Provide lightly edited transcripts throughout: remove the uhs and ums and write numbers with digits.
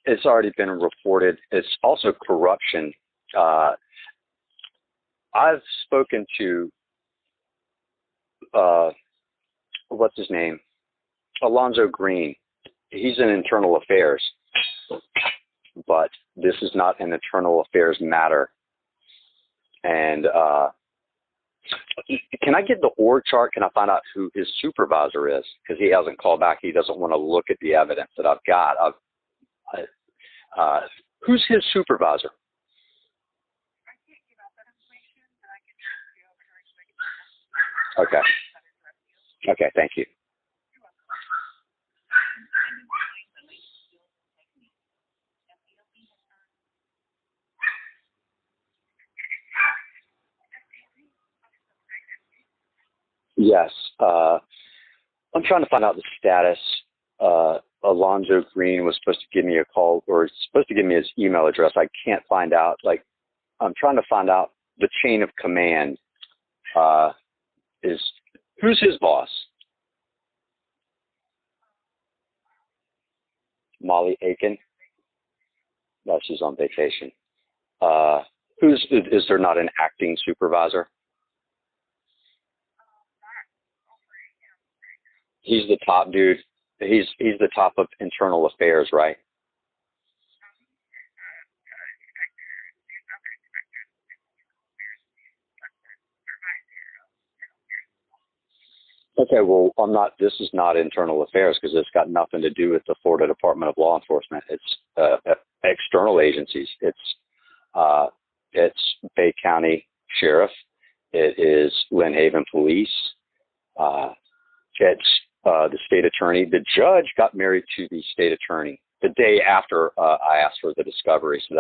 It's already been reported. It's also corruption. I've spoken to, what's his name? Alonzo Green. He's in internal affairs, but this is not an internal affairs matter. And can I get the org chart? Can I find out who his supervisor is? Because he hasn't called back. He doesn't want to look at the evidence that I've got. Who's his supervisor? Okay. Okay, thank you. Yes. I'm trying to find out the status. Alonzo Green was supposed to give me a call, or supposed to give me his email address. I can't find out. Like, I'm trying to find out the chain of command. Who's his boss? Molly Aiken? No, she's on vacation. Is there not an acting supervisor? He's the top dude. He's the top of internal affairs, right? Okay, well, this is not internal affairs because it's got nothing to do with the Florida Department of Law Enforcement. It's external agencies. It's Bay County Sheriff. It is Lynn Haven Police. It's the state attorney. The judge got married to the state attorney the day after I asked for the discovery. So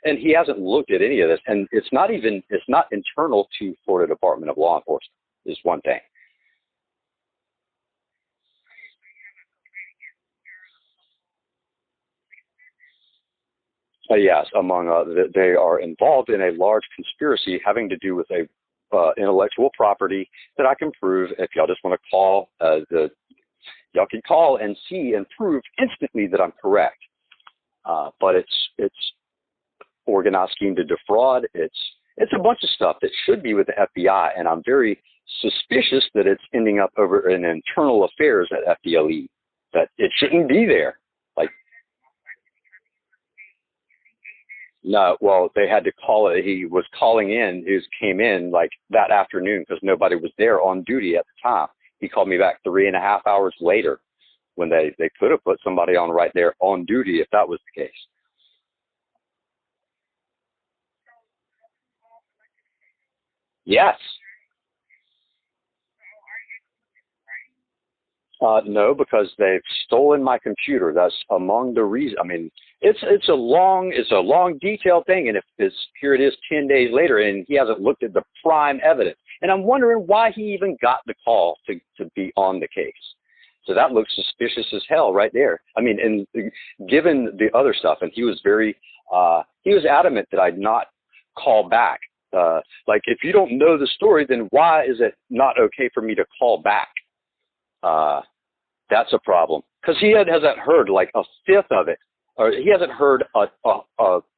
and he hasn't looked at any of this. And it's not internal to Florida Department of Law Enforcement is one thing. Yes, they are involved in a large conspiracy having to do with a intellectual property that I can prove. If y'all just want to call, y'all can call and see and prove instantly that I'm correct. But it's organized scheme to defraud. It's a bunch of stuff that should be with the FBI, and I'm very suspicious that it's ending up over in internal affairs at FDLE. That it shouldn't be there. Like. No, well, they had to call it. He was calling in. He came in like that afternoon because nobody was there on duty at the time. He called me back 3.5 hours later when they could have put somebody on right there on duty if that was the case. Yes. No, because they've stolen my computer. That's among the reasons. I mean, it's a long detailed thing, and here it is 10 days later, and he hasn't looked at the prime evidence. And I'm wondering why he even got the call to be on the case. So that looks suspicious as hell right there. I mean, and given the other stuff, and he was he was adamant that I'd not call back. Like, if you don't know the story, then why is it not okay for me to call back? That's a problem because he hasn't heard like a fifth of it, or he hasn't heard a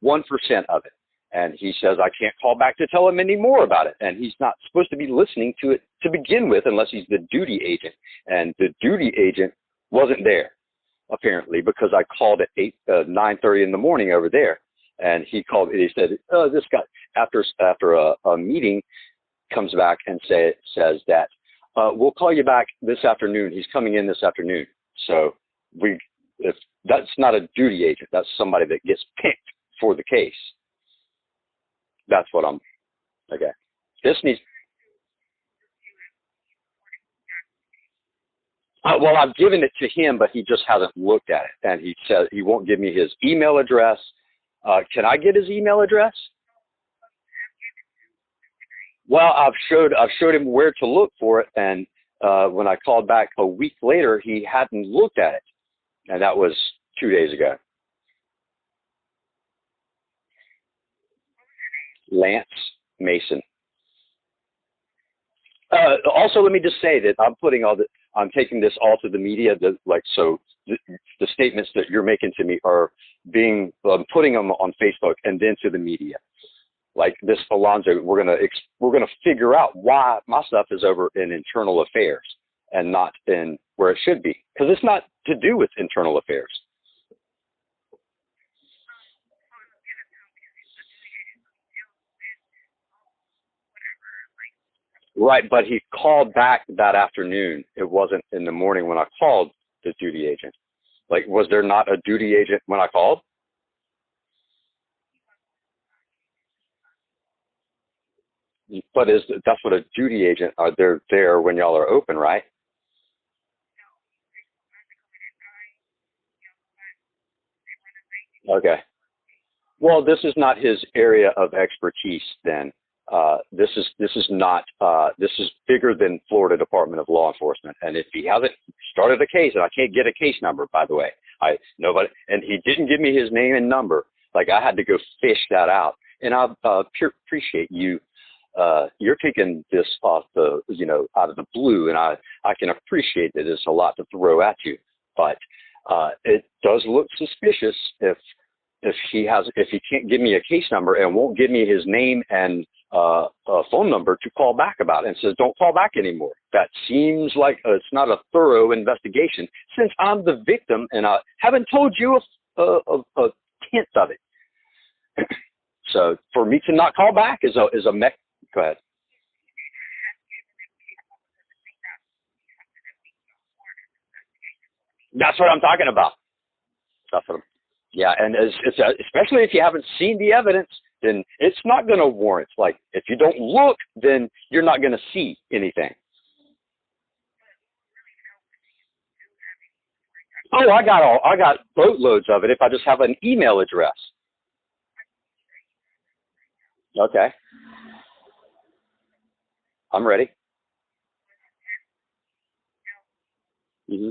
1% of it. And he says, I can't call back to tell him any more about it. And he's not supposed to be listening to it to begin with unless he's the duty agent. And the duty agent wasn't there, apparently, because I called at 9:30 in the morning over there. And he called and he said, oh, this guy, after a meeting, comes back and says that, we'll call you back this afternoon. He's coming in this afternoon. So if that's not a duty agent, that's somebody that gets picked for the case. That's what okay. This needs, well, I've given it to him, but he just hasn't looked at it. And he said he won't give me his email address. Can I get his email address? Well, I've showed him where to look for it. And when I called back a week later, he hadn't looked at it. And that was 2 days ago. Lance Mason. Also, let me just say that I'm putting all the I'm taking this all to the media. So the statements that you're making to me are being putting them on Facebook and then to the media. Like this Alonzo, we're gonna figure out why my stuff is over in internal affairs and not in where it should be, because it's not to do with internal affairs. Right, but he called back that afternoon. It wasn't in the morning when I called the duty agent. Like, was there not a duty agent when I called? But that's what a duty agent are. They're there when y'all are open, right? Okay. Well, this is not his area of expertise. Then this is bigger than Florida Department of Law Enforcement. And if he hasn't started a case, and I can't get a case number, by the way, nobody, and he didn't give me his name and number. Like I had to go fish that out. And I appreciate you. You're taking this off out of the blue, and I can appreciate that it's a lot to throw at you, but it does look suspicious if he can't give me a case number and won't give me his name and a phone number to call back about it, and says don't call back anymore. That seems like it's not a thorough investigation, since I'm the victim and I haven't told you a tenth of it. So for me to not call back is a mech. Go ahead. That's what I'm talking about. That's what I'm, yeah, and especially if you haven't seen the evidence, then it's not going to warrant. Like if you don't look, then you're not going to see anything. Oh, I got boatloads of it if I just have an email address. Okay, I'm ready. Hmm.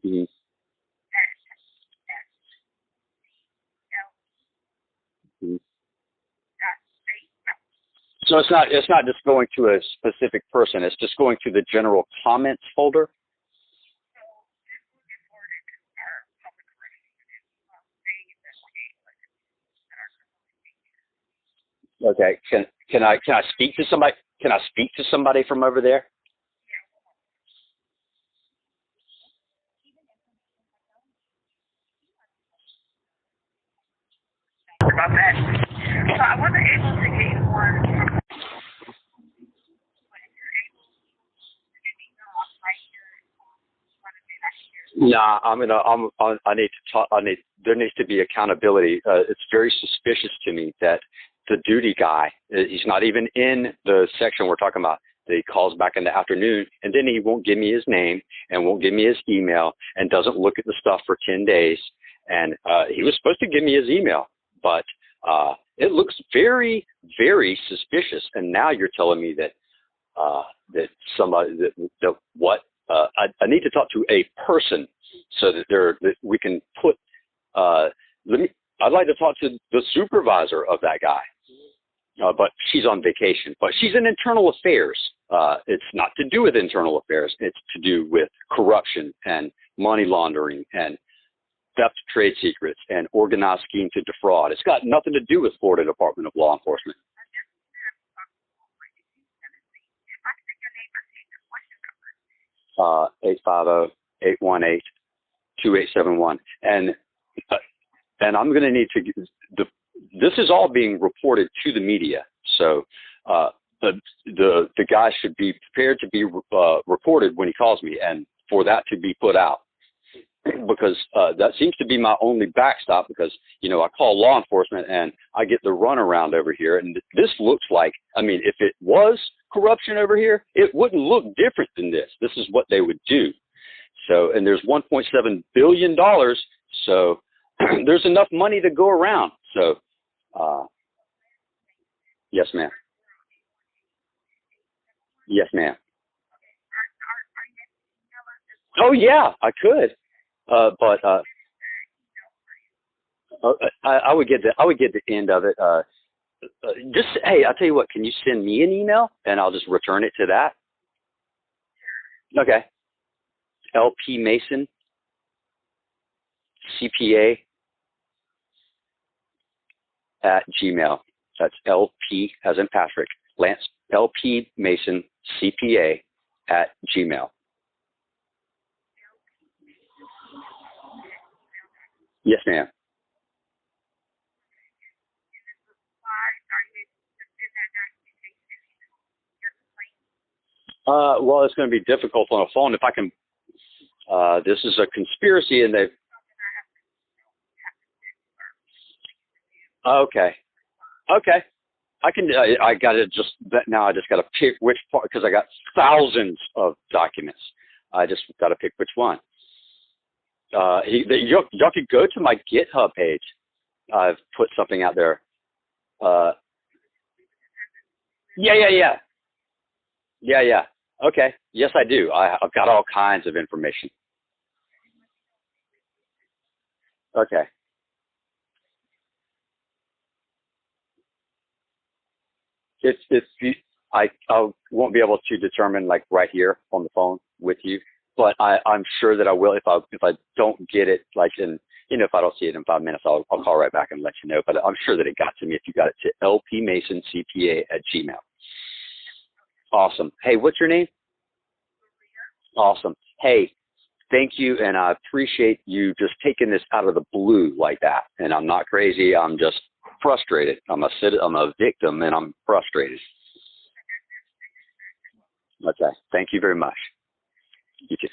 Hmm. Hmm. So it's not just going to a specific person. It's just going to the general comments folder. Okay. Can I speak to somebody? Can I speak to somebody from over there? About that. So I wasn't able to get one from Nah, I need to talk. There needs to be accountability. It's very suspicious to me that the duty guy, he's not even in the section we're talking about. That he calls back in the afternoon, and then he won't give me his name and won't give me his email and doesn't look at the stuff for 10 days. And he was supposed to give me his email, but it looks very, very suspicious. And now you're telling me that that somebody that what I need to talk to a person so that we can put I'd like to talk to the supervisor of that guy, but she's on vacation. But she's in internal affairs. It's not to do with internal affairs. It's to do with corruption and money laundering and theft of trade secrets and organized scheme to defraud. It's got nothing to do with Florida Department of Law Enforcement. 850-818-2871. And I'm going to need to, this is all being reported to the media. So the guy should be prepared to be reported when he calls me and for that to be put out. Because that seems to be my only backstop, because, I call law enforcement and I get the runaround over here. And this looks like, if it was corruption over here, it wouldn't look different than this. This is what they would do. So, and there's $1.7 billion. So there's enough money to go around. So, yes, ma'am. Yes, ma'am. Oh, yeah, I could. But I would get the end of it. Just, hey, I'll tell you what, can you send me an email and I'll just return it to that? Okay. LP Mason, CPA at Gmail. That's LP as in Patrick, Lance, LP Mason, CPA at Gmail. Yes, ma'am. Well, it's going to be difficult on a phone if I can. This is a conspiracy, and they've. Okay. Okay. I can. I got to just now. I just got to pick which part because I got thousands of documents. I just got to pick which one. Y'all could go to my GitHub page. I've put something out there. Yeah. Yeah. Okay. Yes, I do. I've got all kinds of information. Okay. I won't be able to determine like right here on the phone with you, but I'm sure that I will if I don't get it like in if I don't see it in 5 minutes, I'll call right back and let you know. But I'm sure that it got to me if you got it to lpmasoncpa@gmail. Awesome. Hey, what's your name? Awesome. Hey, thank you, and I appreciate you just taking this out of the blue like that. And I'm not crazy. I'm just frustrated. I'm a victim, and I'm frustrated. Okay. Thank you very much. You too.